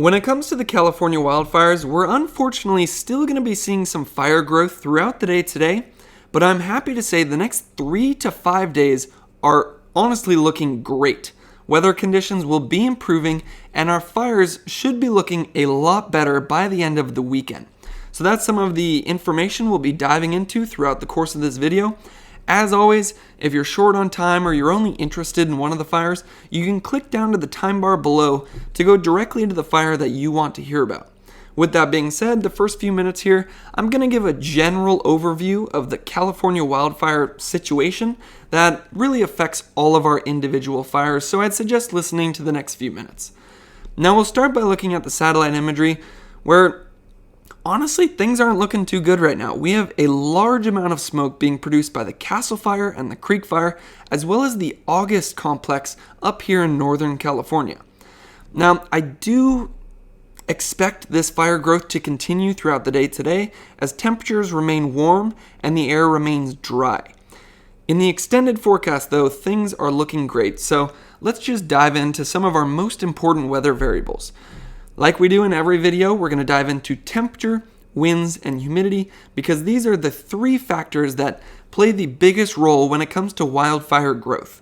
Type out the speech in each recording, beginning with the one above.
When it comes to the California wildfires, we're unfortunately still going to be seeing some fire growth throughout the day today, but I'm happy to say the next 3 to 5 days are honestly looking great. Weather conditions will be improving and our fires should be looking a lot better by the end of the weekend. So that's some of the information we'll be diving into throughout the course of this video. As always, if you're short on time or you're only interested in one of the fires, you can click down to the time bar below to go directly into the fire that you want to hear about. With that being said, the first few minutes here, I'm going to give a general overview of the California wildfire situation that really affects all of our individual fires, so I'd suggest listening to the next few minutes. Now we'll start by looking at the satellite imagery, where honestly, things aren't looking too good right now. We have a large amount of smoke being produced by the Castle Fire and the Creek Fire, as well as the August complex up here in Northern California. Now, I do expect this fire growth to continue throughout the day today as temperatures remain warm and the air remains dry. In the extended forecast, though, things are looking great, so let's just dive into some of our most important weather variables. Like we do in every video, we're going to dive into temperature, winds, and humidity because these are the three factors that play the biggest role when it comes to wildfire growth.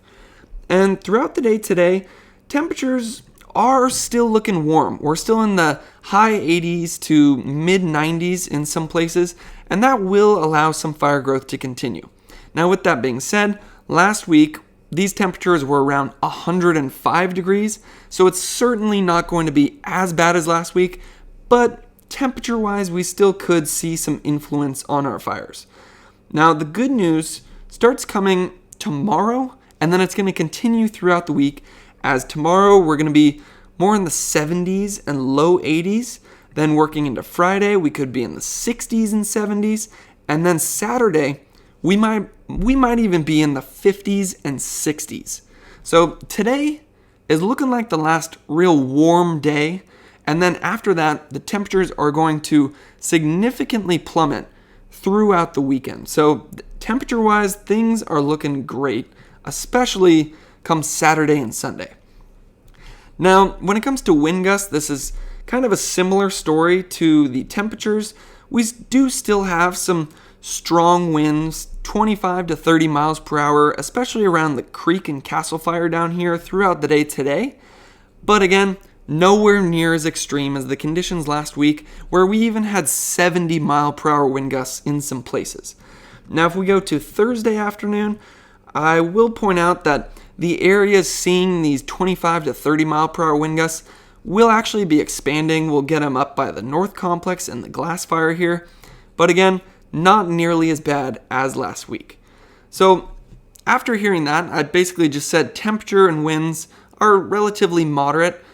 And throughout the day today, temperatures are still looking warm. We're still in the high 80s to mid 90s in some places, and that will allow some fire growth to continue. Now, with that being said, last week, these temperatures were around 105 degrees, so it's certainly not going to be as bad as last week, but temperature-wise, we still could see some influence on our fires. Now, the good news starts coming tomorrow, and then it's going to continue throughout the week, as tomorrow we're going to be more in the 70s and low 80s, then working into Friday, we could be in the 60s and 70s, and then Saturday, we might even be in the 50s and 60s. So today is looking like the last real warm day, and then after that, the temperatures are going to significantly plummet throughout the weekend. So temperature-wise, things are looking great, especially come Saturday and Sunday. Now, when it comes to wind gusts, this is kind of a similar story to the temperatures. We do still have some strong winds, 25 to 30 miles per hour, especially around the Creek and Castle Fire down here throughout the day today. But again, nowhere near as extreme as the conditions last week, where we even had 70 mile per hour wind gusts in some places. Now, if we go to Thursday afternoon, I will point out that the areas seeing these 25 to 30 mile per hour wind gusts will actually be expanding. We'll get them up by the North Complex and the Glass Fire here. But again, not nearly as bad as last week. So after hearing that, I basically just said temperature and winds are relatively moderate.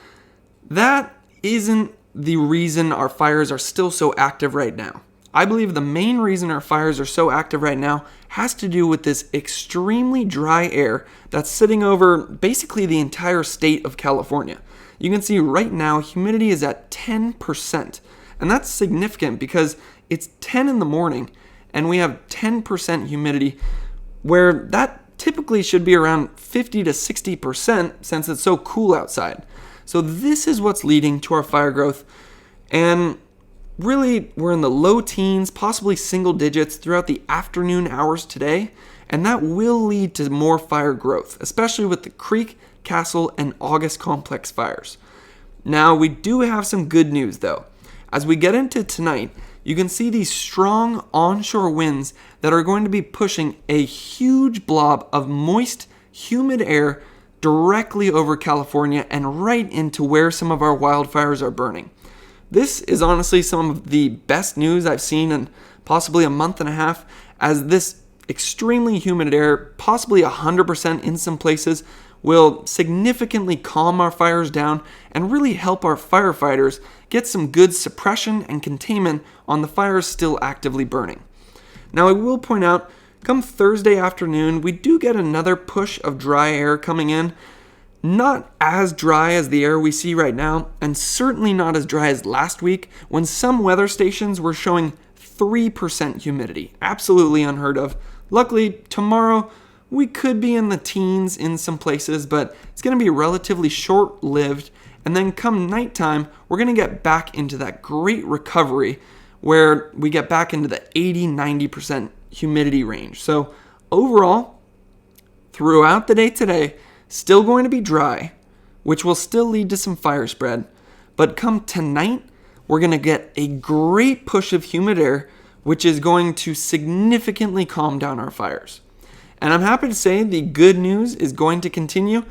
That isn't the reason our fires are still so active right now. I believe the main reason our fires are so active right now has to do with this extremely dry air that's sitting over basically the entire state of California. You can see right now humidity is at 10%, and that's significant because it's 10 in the morning and we have 10% humidity, where that typically should be around 50 to 60% since it's so cool outside. So this is what's leading to our fire growth, and really we're in the low teens, possibly single digits throughout the afternoon hours today, and that will lead to more fire growth, especially with the Creek, Castle, and August complex fires. Now, we do have some good news though. As we get into tonight, you can see these strong onshore winds that are going to be pushing a huge blob of moist, humid air directly over California and right into where some of our wildfires are burning. This is honestly some of the best news I've seen in possibly a month and a half, as this extremely humid air, possibly 100% in some places, will significantly calm our fires down and really help our firefighters get some good suppression and containment on the fires still actively burning. Now, I will point out, come Thursday afternoon, we do get another push of dry air coming in. Not as dry as the air we see right now, and certainly not as dry as last week when some weather stations were showing 3% humidity. Absolutely unheard of. Luckily, tomorrow we could be in the teens in some places, but it's going to be relatively short-lived, And then come nighttime, we're going to get back into that great recovery where we get back into the 80-90% humidity range. So overall, throughout the day today, still going to be dry, which will still lead to some fire spread. But come tonight, we're going to get a great push of humid air, which is going to significantly calm down our fires. And I'm happy to say the good news is going to continue,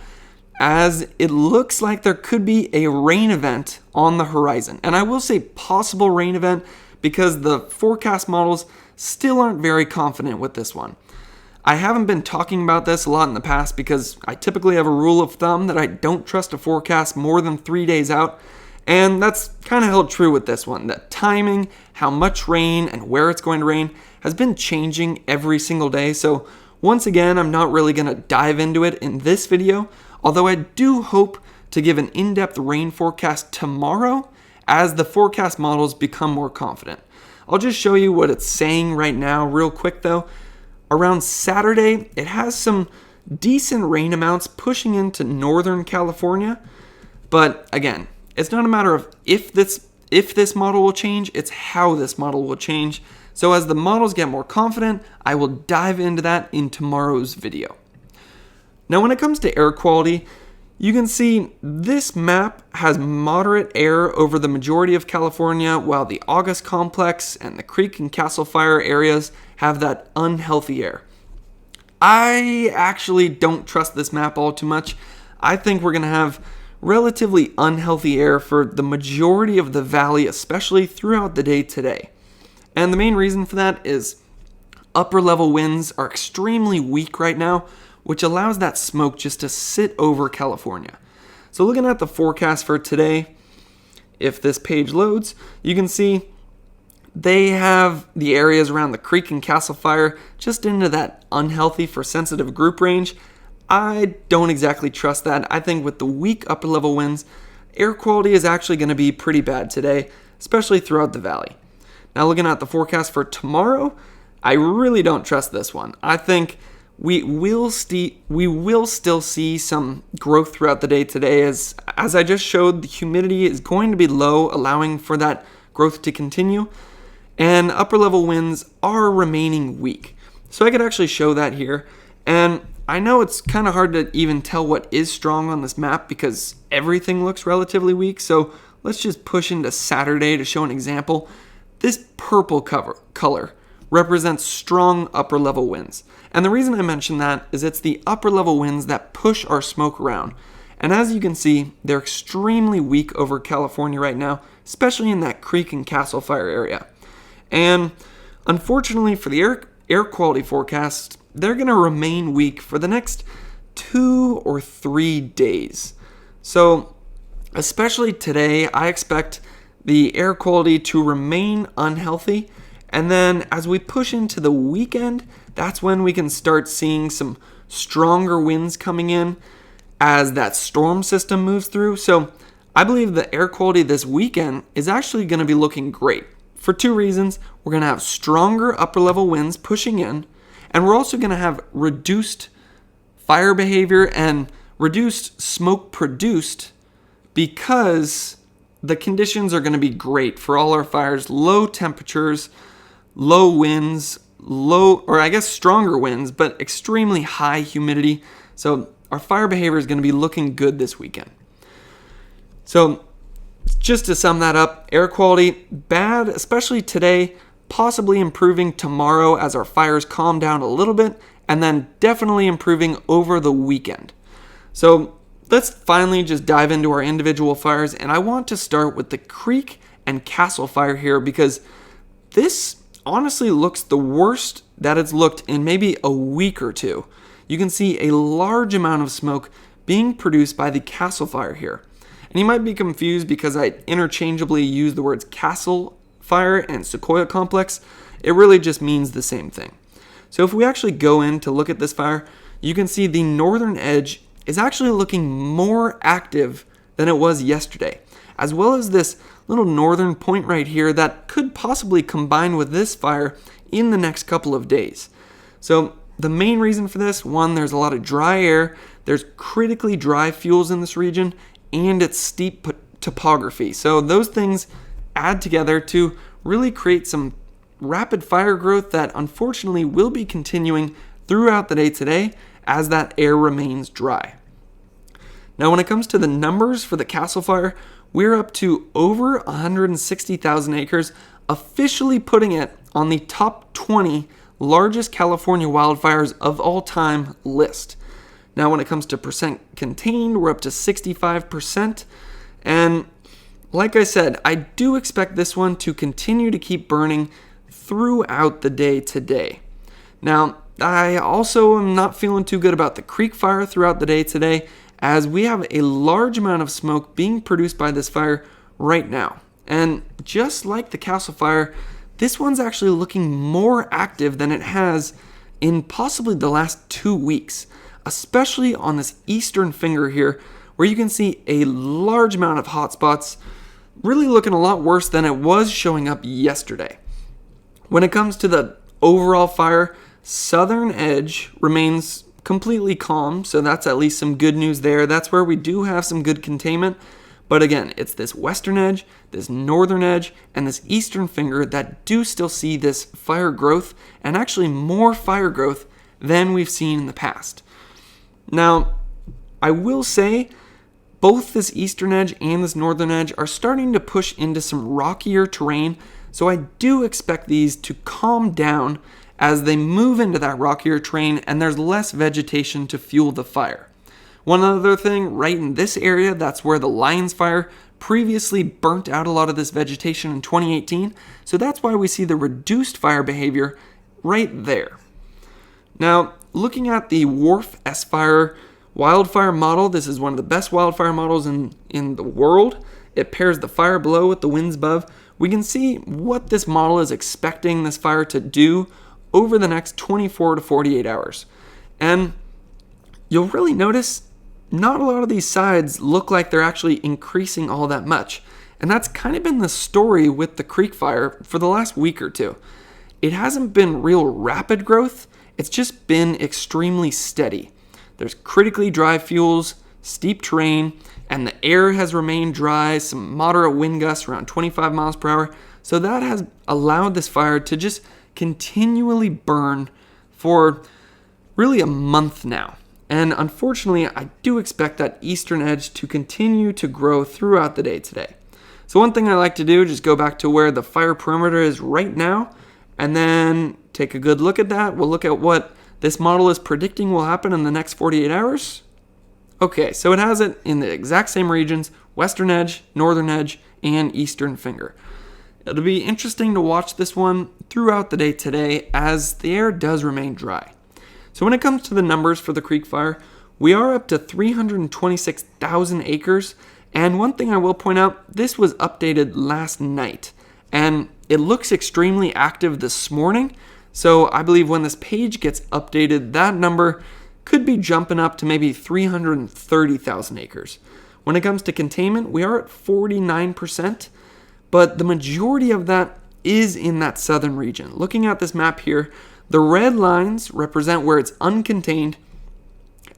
as it looks like there could be a rain event on the horizon. And I will say possible rain event because the forecast models still aren't very confident with this one. I haven't been talking about this a lot in the past because I typically have a rule of thumb that I don't trust a forecast more than 3 days out. And that's kind of held true with this one. That timing, how much rain, and where it's going to rain has been changing every single day. So once again, I'm not really going to dive into it in this video, although I do hope to give an in-depth rain forecast tomorrow as the forecast models become more confident. I'll just show you what it's saying right now real quick though. Around Saturday, it has some decent rain amounts pushing into Northern California. But again, it's not a matter of if this model will change, it's how this model will change. So as the models get more confident, I will dive into that in tomorrow's video. Now when it comes to air quality, you can see this map has moderate air over the majority of California, while the August Complex and the Creek and Castle Fire areas have that unhealthy air. I actually don't trust this map all too much. I think we're going to have relatively unhealthy air for the majority of the valley, especially throughout the day today. And the main reason for that is upper level winds are extremely weak right now, which allows that smoke just to sit over California. So looking at the forecast for today, if this page loads, you can see they have the areas around the Creek and Castle Fire just into that unhealthy for sensitive group range. I don't exactly trust that. I think with the weak upper level winds, air quality is actually going to be pretty bad today, especially throughout the valley. Now looking at the forecast for tomorrow, I really don't trust this one. I think we will still see some growth throughout the day today. As I just showed, the humidity is going to be low, allowing for that growth to continue. And upper level winds are remaining weak. So I could actually show that here. And I know it's kind of hard to even tell what is strong on this map because everything looks relatively weak. So let's just push into Saturday to show an example. This purple color represents strong upper level winds. And the reason I mention that is it's the upper level winds that push our smoke around. And as you can see, they're extremely weak over California right now, especially in that Creek and Castle Fire area. And unfortunately for the air quality forecast, they're going to remain weak for the next 2 or 3 days. So especially today, I expect the air quality to remain unhealthy. And then as we push into the weekend, that's when we can start seeing some stronger winds coming in as that storm system moves through. So I believe the air quality this weekend is actually going to be looking great for 2 reasons. We're going to have stronger upper level winds pushing in, and we're also going to have reduced fire behavior and reduced smoke produced because the conditions are going to be great for all our fires. Low temperatures, low winds, stronger winds, but extremely high humidity. So our fire behavior is going to be looking good this weekend. So just to sum that up, air quality bad, especially today, possibly improving tomorrow as our fires calm down a little bit, and then definitely improving over the weekend. So let's finally just dive into our individual fires, and I want to start with the Creek and Castle Fire here because this honestly looks the worst that it's looked in maybe a week or 2. You can see a large amount of smoke being produced by the Castle Fire here. And you might be confused because I interchangeably use the words Castle Fire and Sequoia Complex. It really just means the same thing. So if we actually go in to look at this fire, you can see the northern edge is actually looking more active than it was yesterday, as well as this little northern point right here that could possibly combine with this fire in the next couple of days. So the main reason for this, one, there's a lot of dry air, there's critically dry fuels in this region, and its steep topography. So those things add together to really create some rapid fire growth that unfortunately will be continuing throughout the day today as that air remains dry. Now, when it comes to the numbers for the Castle Fire, we're up to over 160,000 acres, officially putting it on the top 20 largest California wildfires of all time list. Now, when it comes to percent contained, we're up to 65%. And like I said, I do expect this one to continue to keep burning throughout the day today. Now, I also am not feeling too good about the Creek Fire throughout the day today, as we have a large amount of smoke being produced by this fire right now. And just like the Castle Fire, this one's actually looking more active than it has in possibly the last 2 weeks, especially on this eastern finger here, where you can see a large amount of hotspots, really looking a lot worse than it was showing up yesterday. When it comes to the overall fire, southern edge remains completely calm, so that's at least some good news there. That's where we do have some good containment. But again, it's this western edge, this northern edge, and this eastern finger that do still see this fire growth, and actually more fire growth than we've seen in the past. Now, I will say both this eastern edge and this northern edge are starting to push into some rockier terrain, so I do expect these to calm down as they move into that rockier terrain and there's less vegetation to fuel the fire. One other thing, right in this area, that's where the Lions Fire previously burnt out a lot of this vegetation in 2018, so that's why we see the reduced fire behavior right there. Now, looking at the Wharf S-Fire wildfire model, this is one of the best wildfire models in the world. It pairs the fire below with the winds above. We can see what this model is expecting this fire to do over the next 24 to 48 hours. And you'll really notice not a lot of these sides look like they're actually increasing all that much. And that's kind of been the story with the Creek Fire for the last week or two. It hasn't been real rapid growth, it's just been extremely steady. There's critically dry fuels, steep terrain, and the air has remained dry, some moderate wind gusts around 25 miles per hour. So that has allowed this fire to just continually burn for really a month now. And unfortunately, I do expect that eastern edge to continue to grow throughout the day today. So one thing I like to do, just go back to where the fire perimeter is right now, and then take a good look at that. We'll look at what this model is predicting will happen in the next 48 hours. Okay, so it has it in the exact same regions, western edge, northern edge, and eastern finger. It'll be interesting to watch this one throughout the day today as the air does remain dry. So when it comes to the numbers for the Creek Fire, we are up to 326,000 acres. And one thing I will point out, this was updated last night. And it looks extremely active this morning. So I believe when this page gets updated, that number could be jumping up to maybe 330,000 acres. When it comes to containment, we are at 49%. But the majority of that is in that southern region. Looking at this map here, the red lines represent where it's uncontained,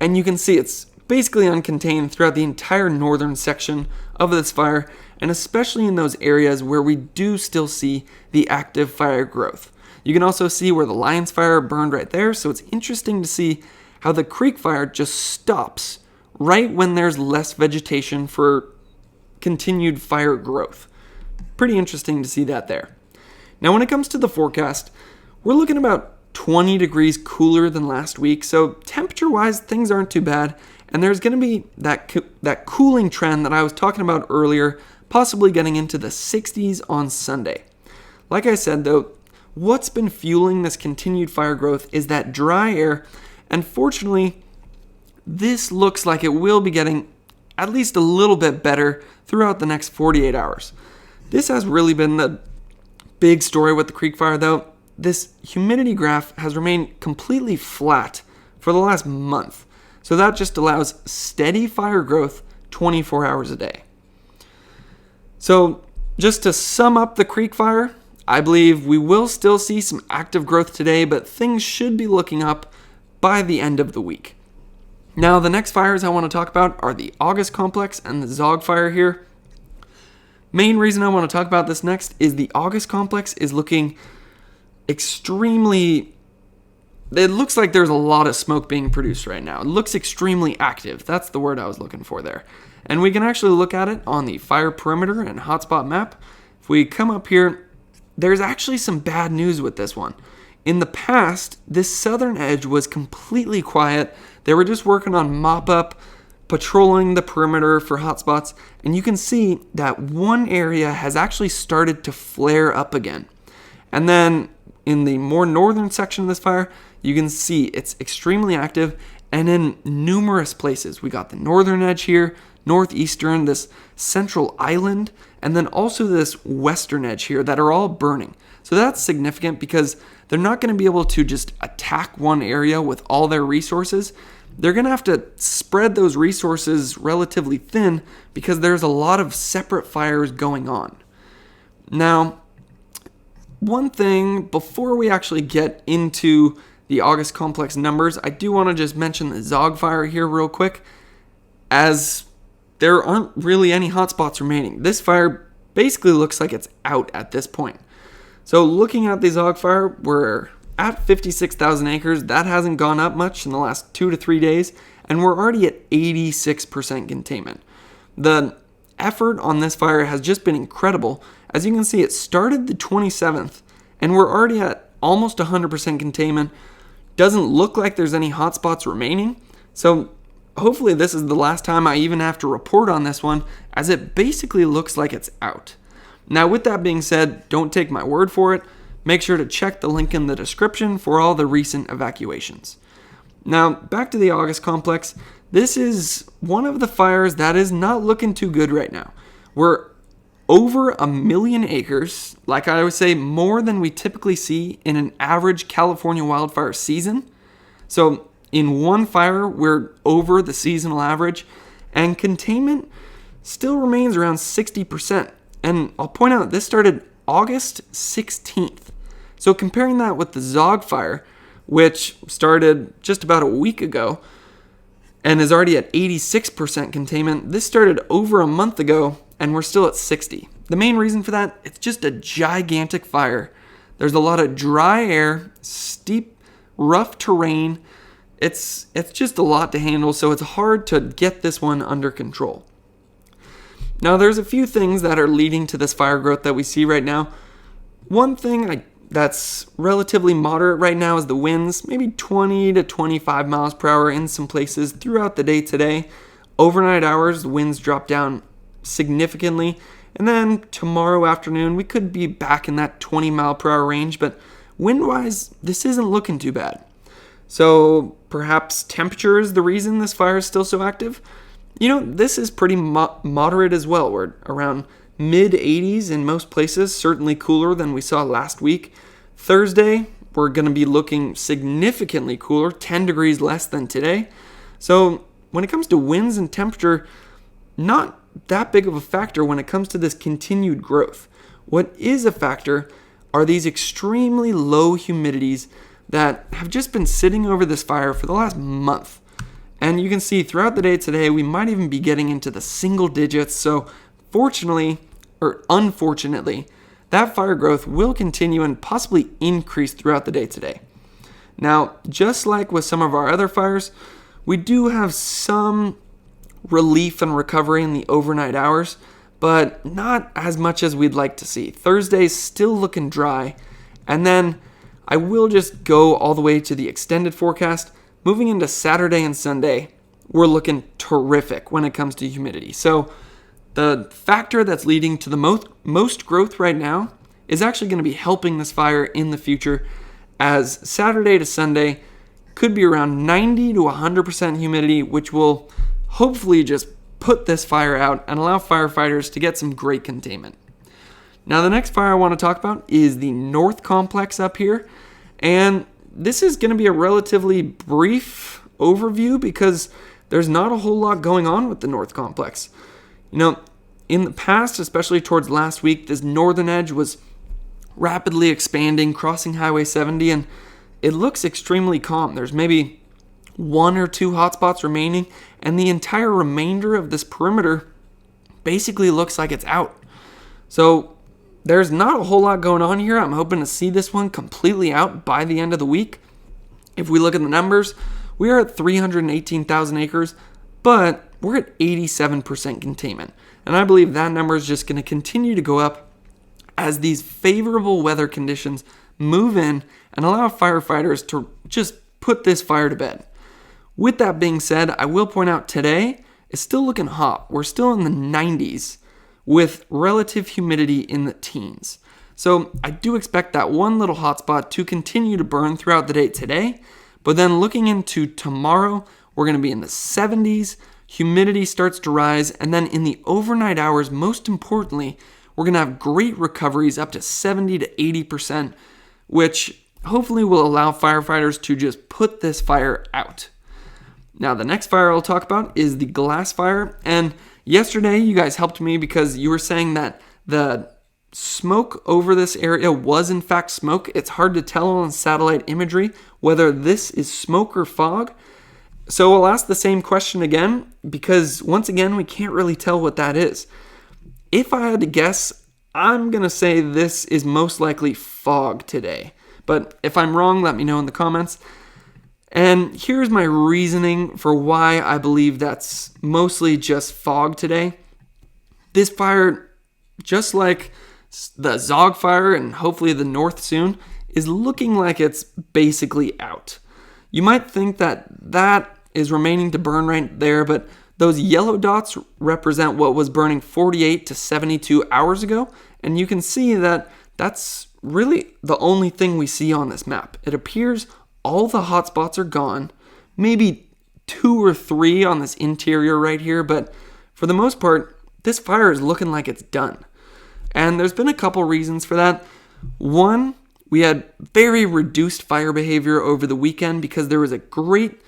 and you can see it's basically uncontained throughout the entire northern section of this fire, and especially in those areas where we do still see the active fire growth. You can also see where the Lions Fire burned right there, so it's interesting to see how the Creek Fire just stops right when there's less vegetation for continued fire growth. Pretty interesting to see that there. Now when it comes to the forecast, we're looking about 20 degrees cooler than last week, so temperature-wise, things aren't too bad, and there's going to be that cooling trend that I was talking about earlier, possibly getting into the 60s on Sunday. Like I said, though, what's been fueling this continued fire growth is that dry air, and fortunately, this looks like it will be getting at least a little bit better throughout the next 48 hours. This has really been the big story with the Creek Fire, though. This humidity graph has remained completely flat for the last month. So that just allows steady fire growth 24 hours a day. So just to sum up the Creek Fire, I believe we will still see some active growth today, but things should be looking up by the end of the week. Now, the next fires I want to talk about are the August complex and the Zogg Fire here. Main reason I want to talk about this next is the August complex is looking extremely... It looks like there's a lot of smoke being produced right now. It looks extremely active. That's the word I was looking for there. And we can actually look at it on the fire perimeter and hotspot map. If we come up here, there's actually some bad news with this one. In the past, this southern edge was completely quiet. They were just working on mop-up, patrolling the perimeter for hotspots, and you can see that one area has actually started to flare up again. And then in the more northern section of this fire, you can see it's extremely active and in numerous places. We got the northern edge here, northeastern, this central island, and then also this western edge here that are all burning. So that's significant because they're not going to be able to just attack one area with all their resources. They're going to have to spread those resources relatively thin because there's a lot of separate fires going on. Now, one thing before we actually get into the August complex numbers, I do want to just mention the Zogg Fire here real quick, as there aren't really any hotspots remaining. This fire basically looks like it's out at this point. So looking at the Zogg Fire, we're at 56,000 acres. That hasn't gone up much in the last 2 to 3 days, and we're already at 86% containment. The effort on this fire has just been incredible. As you can see, it started the 27th, and we're already at almost 100% containment. Doesn't look like there's any hotspots remaining, so hopefully this is the last time I even have to report on this one, as it basically looks like it's out. Now, with that being said, don't take my word for it. Make sure to check the link in the description for all the recent evacuations. Now, back to the August complex. This is one of the fires that is not looking too good right now. We're over 1 million acres, like I would say, more than we typically see in an average California wildfire season. So in one fire, we're over the seasonal average, and containment still remains around 60%. And I'll point out, this started August 16th. So comparing that with the Zogg Fire, which started just about a week ago and is already at 86% containment, this started over a month ago and we're still at 60. The main reason for that, it's just a gigantic fire. There's a lot of dry air, steep, rough terrain. It's just a lot to handle, so it's hard to get this one under control. Now, there's a few things that are leading to this fire growth that we see right now. One thing that's relatively moderate right now is the winds, maybe 20 to 25 miles per hour in some places throughout the day today. Overnight hours, the winds drop down significantly, and then tomorrow afternoon we could be back in that 20 mile per hour range, but wind-wise, this isn't looking too bad. So perhaps temperature is the reason this fire is still so active. This is pretty moderate as well. We're around mid 80s in most places, certainly cooler than we saw last week. Thursday, we're going to be looking significantly cooler, 10 degrees less than today. So when it comes to winds and temperature, not that big of a factor when it comes to this continued growth. What is a factor are these extremely low humidities that have just been sitting over this fire for the last month. And you can see throughout the day today, we might even be getting into the single digits. So fortunately, or unfortunately, that fire growth will continue and possibly increase throughout the day today. Now, just like with some of our other fires, we do have some relief and recovery in the overnight hours, but not as much as we'd like to see. Thursday's still looking dry, and then I will just go all the way to the extended forecast. Moving into Saturday and Sunday, we're looking terrific when it comes to humidity. So the factor that's leading to the most growth right now is actually going to be helping this fire in the future, as Saturday to Sunday could be around 90 to 100% humidity, which will hopefully just put this fire out and allow firefighters to get some great containment. Now, the next fire I want to talk about is the North Complex up here, and this is going to be a relatively brief overview because there's not a whole lot going on with the North Complex. In the past, especially towards last week, this northern edge was rapidly expanding, crossing Highway 70, and it looks extremely calm. There's maybe 1 or 2 hotspots remaining, and the entire remainder of this perimeter basically looks like it's out. So there's not a whole lot going on here. I'm hoping to see this one completely out by the end of the week. If we look at the numbers, we are at 318,000 acres, but we're at 87% containment. And I believe that number is just going to continue to go up as these favorable weather conditions move in and allow firefighters to just put this fire to bed. With that being said, I will point out today is still looking hot. We're still in the 90s with relative humidity in the teens. So I do expect that one little hotspot to continue to burn throughout the day today, but then looking into tomorrow, we're going to be in the 70s, humidity starts to rise, and then in the overnight hours, most importantly, we're going to have great recoveries up to 70 to 80%, which hopefully will allow firefighters to just put this fire out. Now, the next fire I'll talk about is the glass fire. And yesterday, you guys helped me because you were saying that the smoke over this area was in fact smoke. It's hard to tell on satellite imagery whether this is smoke or fog. So I'll ask the same question again because once again, we can't really tell what that is. If I had to guess, I'm going to say this is most likely fog today. But if I'm wrong, let me know in the comments. And here's my reasoning for why I believe that's mostly just fog today. This fire, just like the Zogg Fire and hopefully the north soon, is looking like it's basically out. You might think that that is remaining to burn right there, but those yellow dots represent what was burning 48 to 72 hours ago, and you can see that that's really the only thing we see on this map. It appears all the hotspots are gone, maybe 2 or 3 on this interior right here, but for the most part, this fire is looking like it's done. And there's been a couple reasons for that. One, we had very reduced fire behavior over the weekend because there was a great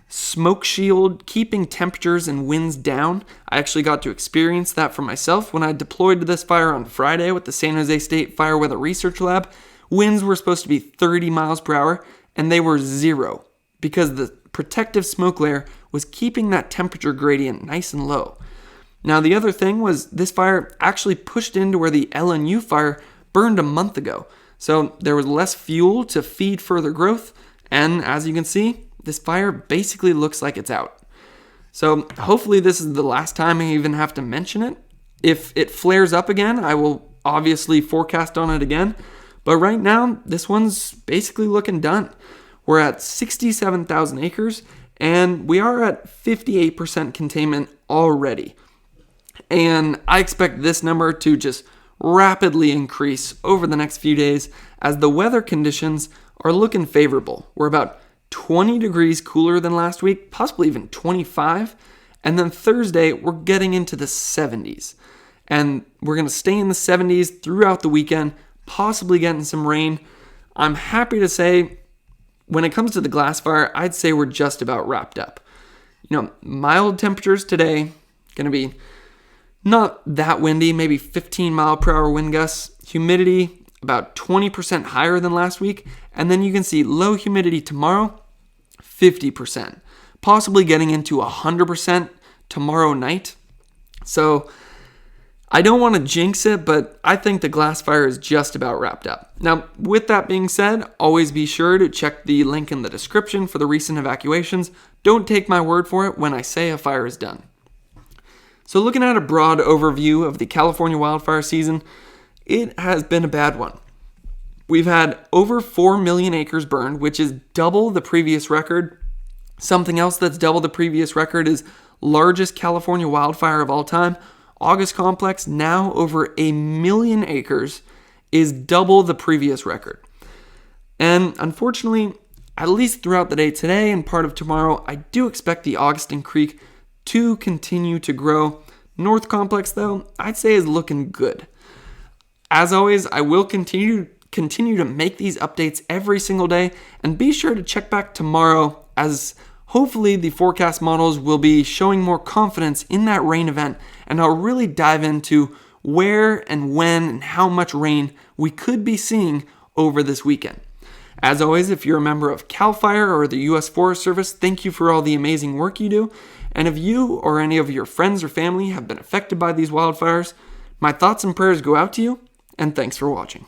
smoke shield keeping temperatures and winds down. I actually got to experience that for myself when I deployed to this fire on Friday with the San Jose State Fire Weather Research Lab. Winds were supposed to be 30 miles per hour, and they were 0 because the protective smoke layer was keeping that temperature gradient nice and low. Now, the other thing was this fire actually pushed into where the LNU fire burned a month ago. So there was less fuel to feed further growth, and as you can see, this fire basically looks like it's out. So hopefully this is the last time I even have to mention it. If it flares up again, I will obviously forecast on it again. But right now, this one's basically looking done. We're at 67,000 acres, and we are at 58% containment already. And I expect this number to just rapidly increase over the next few days as the weather conditions are looking favorable. We're about 20 degrees cooler than last week, possibly even 25. And then Thursday, we're getting into the 70s. And we're going to stay in the 70s throughout the weekend, possibly getting some rain. I'm happy to say, when it comes to the glass fire, I'd say we're just about wrapped up. Mild temperatures today, going to be not that windy, maybe 15 mile per hour wind gusts. Humidity about 20% higher than last week. And then you can see low humidity tomorrow, 50%. Possibly getting into 100% tomorrow night. So I don't want to jinx it, but I think the glass fire is just about wrapped up. Now, with that being said, always be sure to check the link in the description for the recent evacuations. Don't take my word for it when I say a fire is done. So looking at a broad overview of the California wildfire season, it has been a bad one. We've had over 4 million acres burned, which is double the previous record. Something else that's double the previous record is largest California wildfire of all time. August complex, now over 1 million acres, is double the previous record. And unfortunately, at least throughout the day today and part of tomorrow, I do expect the Augustin Creek to continue to grow. North complex, though, I'd say is looking good. As always, I will continue to make these updates every single day, and be sure to check back tomorrow as hopefully the forecast models will be showing more confidence in that rain event, and I'll really dive into where and when and how much rain we could be seeing over this weekend. As always, if you're a member of CAL FIRE or the U.S. Forest Service, thank you for all the amazing work you do. And if you or any of your friends or family have been affected by these wildfires, my thoughts and prayers go out to you, and thanks for watching.